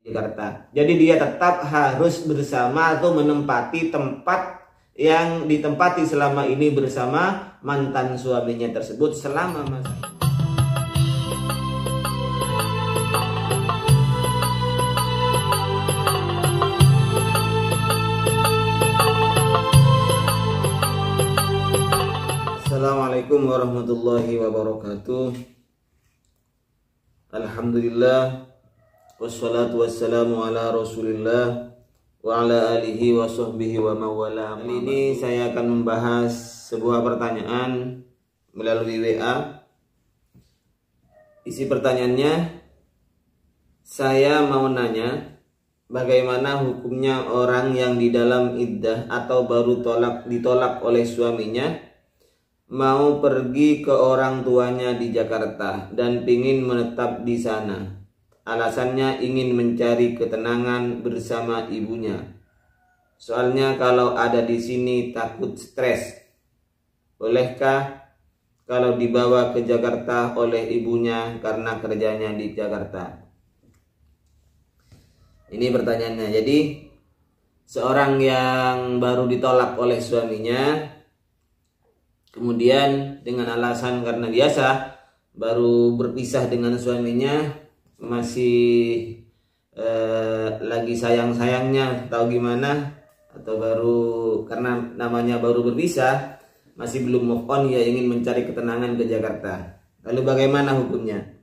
Jakarta. Jadi dia tetap harus bersama atau menempati tempat yang ditempati selama ini bersama mantan suaminya tersebut selama masa. Assalamualaikum warahmatullahi wabarakatuh. Alhamdulillah, wassalatu wassalamu ala rasulillah wa ala alihi wa sahbihi wa mawala. Kali ini saya akan membahas sebuah pertanyaan melalui WA. Isi pertanyaannya, saya mau nanya, bagaimana hukumnya orang yang di dalam iddah atau baru ditolak oleh suaminya mau pergi ke orang tuanya di Jakarta dan ingin menetap di sana. Alasannya ingin mencari ketenangan bersama ibunya. Soalnya kalau ada di sini takut stres. Bolehkah kalau dibawa ke Jakarta oleh ibunya karena kerjanya di Jakarta? Ini pertanyaannya. Jadi seorang yang baru ditolak oleh suaminya, kemudian dengan alasan karena biasa baru berpisah dengan suaminya, masih lagi sayang-sayangnya atau gimana, atau baru karena namanya baru berpisah, masih belum move on, ya ingin mencari ketenangan ke Jakarta. Lalu bagaimana hukumnya?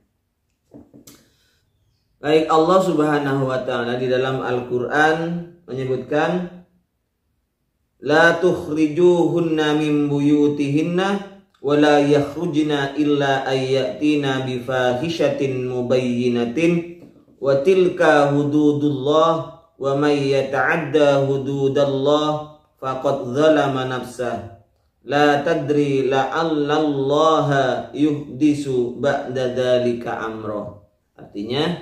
Baik, Allah Subhanahu wa ta'ala di dalam Al-Quran menyebutkan, la tukhrijuhunna min buyutihinna wa la yakhrujna illa ayyatina bifahishatin mubayyinatin wa tilka hududullah wa may yata'adda hududallah faqad zalama nafsah la tadri la'allallaha yuhdisu ba'da dzalika amra. Artinya,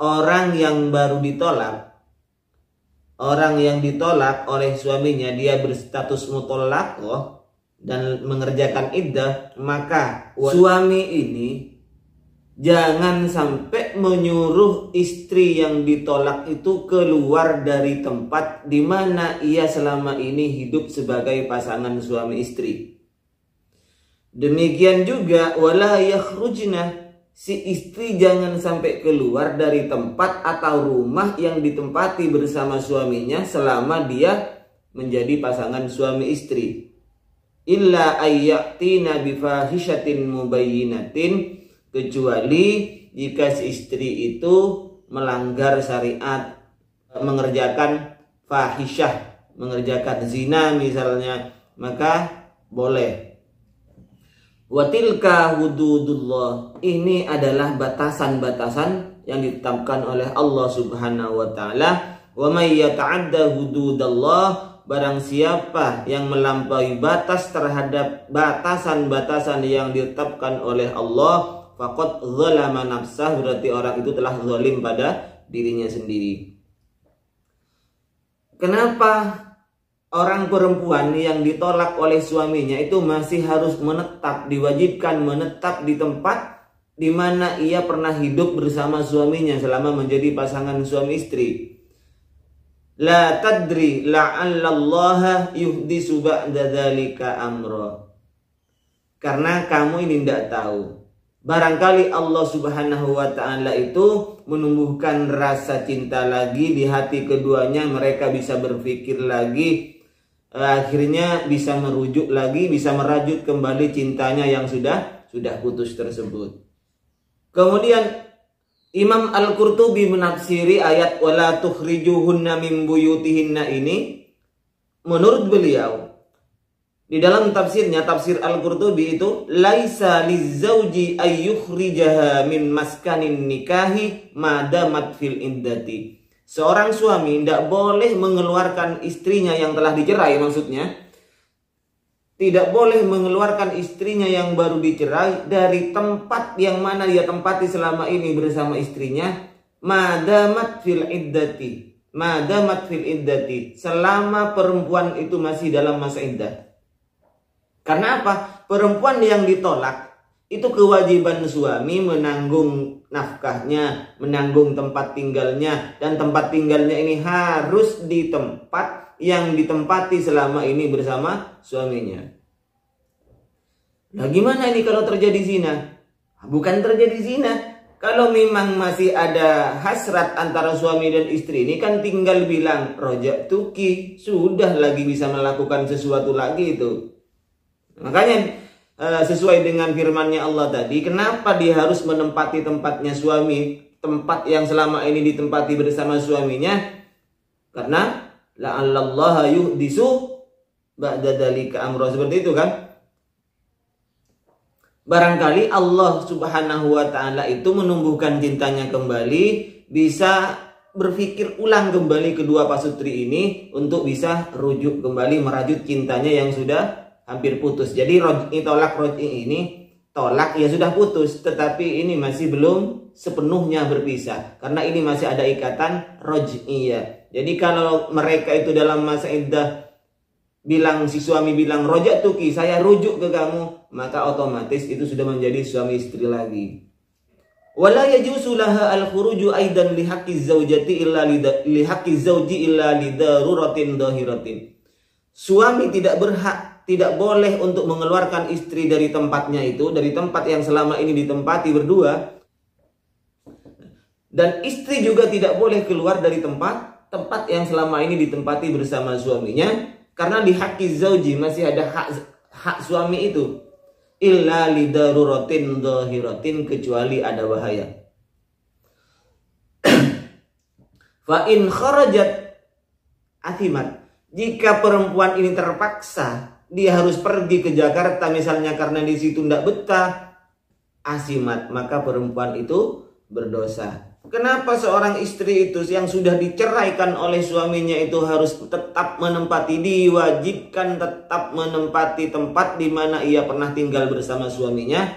orang yang baru ditolak, orang yang ditolak oleh suaminya, dia berstatus mutallaqah dan mengerjakan iddah, maka suami ini jangan sampai menyuruh istri yang ditolak itu keluar dari tempat di mana ia selama ini hidup sebagai pasangan suami istri. Demikian juga wala yakhrujna, si istri jangan sampai keluar dari tempat atau rumah yang ditempati bersama suaminya selama dia menjadi pasangan suami istri. Illa ayyatina bifahishatin mubayyinatin, kecuali jika si istri itu melanggar syariat, mengerjakan fahisyah, mengerjakan zina misalnya, maka boleh. Watilka hududullah, ini adalah batasan-batasan yang ditetapkan oleh Allah Subhanahu wa ta'ala. Wa may yata'adda hududallah, barang siapa yang melampaui batas terhadap batasan-batasan yang ditetapkan oleh Allah, faqad zalama nafsah, berarti orang itu telah zalim pada dirinya sendiri. Kenapa orang perempuan yang ditolak oleh suaminya itu masih harus menetap, diwajibkan menetap di tempat di mana ia pernah hidup bersama suaminya selama menjadi pasangan suami istri? La tadri la'allallaha yuhdisu ba'da dzalika amra. Karena kamu ini tidak tahu, barangkali Allah Subhanahu wa ta'ala itu menumbuhkan rasa cinta lagi di hati keduanya, mereka bisa berpikir lagi, akhirnya bisa merujuk lagi, bisa merajut kembali cintanya yang sudah putus tersebut. Kemudian Imam Al-Qurtubi menafsiri ayat wala tukhrijuhunna min buyutihinna ini, menurut beliau di dalam tafsirnya, tafsir Al-Qurtubi itu, laisa lizzauji ayyukhrijaha min maskanin nikahi madamat fil iddati. Seorang suami tidak boleh mengeluarkan istrinya yang telah dicerai, maksudnya tidak boleh mengeluarkan istrinya yang baru dicerai dari tempat yang mana dia tempati selama ini bersama istrinya, madamat fil iddati, madamat fil iddati, selama perempuan itu masih dalam masa iddah. Karena apa? Perempuan yang ditolak Itu kewajiban suami menanggung nafkahnya, menanggung tempat tinggalnya, dan tempat tinggalnya ini harus di tempat yang ditempati selama ini bersama suaminya. Nah, gimana ini kalau terjadi zina? Bukan terjadi zina. Kalau memang masih ada hasrat antara suami dan istri ini, kan tinggal bilang rojak tuki, sudah lagi bisa melakukan sesuatu lagi itu. Makanya sesuai dengan firman-Nya Allah tadi, kenapa dia harus menempati tempatnya suami, tempat yang selama ini ditempati bersama suaminya? Karena la'allallaha yuhdisu ba'da dzalika amra, seperti itu kan? Barangkali Allah Subhanahu wa ta'ala itu menumbuhkan cintanya kembali, bisa berpikir ulang kembali kedua pasutri ini untuk bisa rujuk kembali, merajut cintanya yang sudah hampir putus. Jadi tolak roj'i ini, tolak ya sudah putus, tetapi ini masih belum sepenuhnya berpisah, karena ini masih ada ikatan roj'iyah. Jadi kalau mereka itu dalam masa iddah bilang, si suami bilang rojak tuki, saya rujuk ke kamu, maka otomatis itu sudah menjadi suami istri lagi. Wala yajuzu laha al-khuruju aidan li haqqi zaujati illa li haqqi zauji illa li daruratin dhahiratin. Suami tidak berhak, tidak boleh untuk mengeluarkan istri dari tempatnya itu, dari tempat yang selama ini ditempati berdua. Dan istri juga tidak boleh keluar dari tempat yang selama ini ditempati bersama suaminya, karena di haqqi zauji masih ada hak suami itu. Illa lidaruratin dhahiratin, kecuali ada bahaya. Fa in kharajat athimat. Jika perempuan ini terpaksa dia harus pergi ke Jakarta misalnya karena di situ tidak betah, asimat, maka perempuan itu berdosa. Kenapa seorang istri itu yang sudah diceraikan oleh suaminya itu harus tetap menempati, diwajibkan tetap menempati tempat di mana ia pernah tinggal bersama suaminya,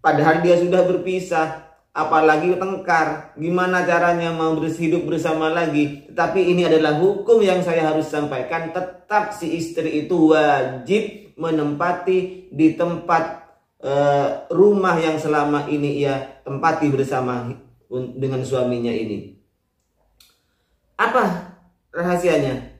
padahal dia sudah berpisah, apalagi tengkar, gimana caranya mau hidup bersama lagi? Tetapi ini adalah hukum yang saya harus sampaikan, tetap si istri itu wajib menempati di tempat rumah yang selama ini ia tempati bersama dengan suaminya ini. Apa rahasianya?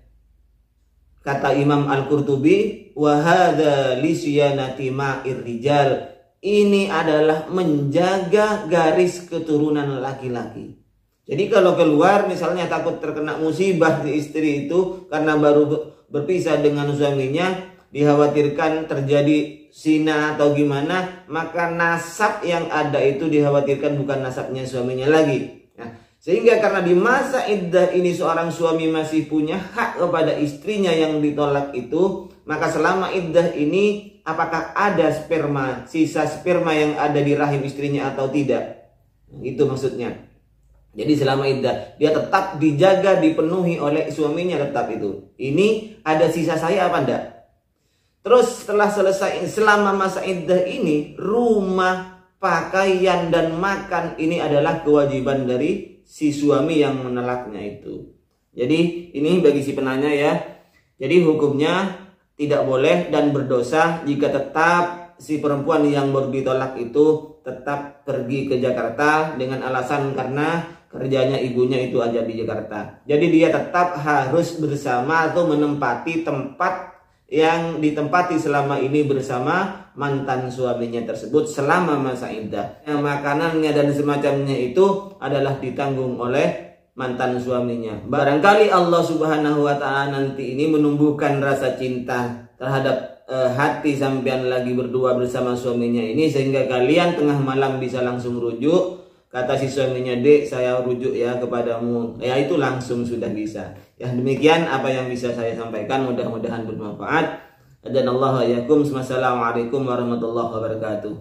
Kata Imam Al-Qurtubi, wa hadza li siyanati ma'ir rijal. Ini adalah menjaga garis keturunan laki-laki. Jadi kalau keluar misalnya takut terkena musibah di istri itu karena baru berpisah dengan suaminya, dikhawatirkan terjadi zina atau gimana, maka nasab yang ada itu dikhawatirkan bukan nasabnya suaminya lagi. Nah, sehingga karena di masa iddah ini seorang suami masih punya hak kepada istrinya yang ditolak itu, maka selama iddah ini apakah ada sperma, sisa sperma yang ada di rahim istrinya atau tidak? Itu maksudnya. Jadi selama iddah dia tetap dijaga, dipenuhi oleh suaminya, tetap itu. Ini ada sisa saya apa enggak? Terus setelah selesai, selama masa iddah ini, rumah, pakaian, dan makan ini adalah kewajiban dari si suami yang menolaknya itu. Jadi ini bagi si penanya ya. Jadi hukumnya tidak boleh dan berdosa jika tetap si perempuan yang baru ditolak itu tetap pergi ke Jakarta dengan alasan karena kerjanya ibunya itu aja di Jakarta. Jadi dia tetap harus bersama atau menempati tempat yang ditempati selama ini bersama mantan suaminya tersebut selama masa iddah. Yang makanannya dan semacamnya itu adalah ditanggung oleh mantan suaminya. Barangkali Allah Subhanahu wa ta'ala nanti ini menumbuhkan rasa cinta terhadap hati sampean lagi berdua bersama suaminya ini, sehingga kalian tengah malam bisa langsung rujuk. Kata si suaminya, dek saya rujuk ya kepadamu, ya itu langsung sudah bisa. Ya demikian apa yang bisa saya sampaikan, mudah-mudahan bermanfaat. Dan Allah yakum. Wassalamualaikum warahmatullahi wabarakatuh.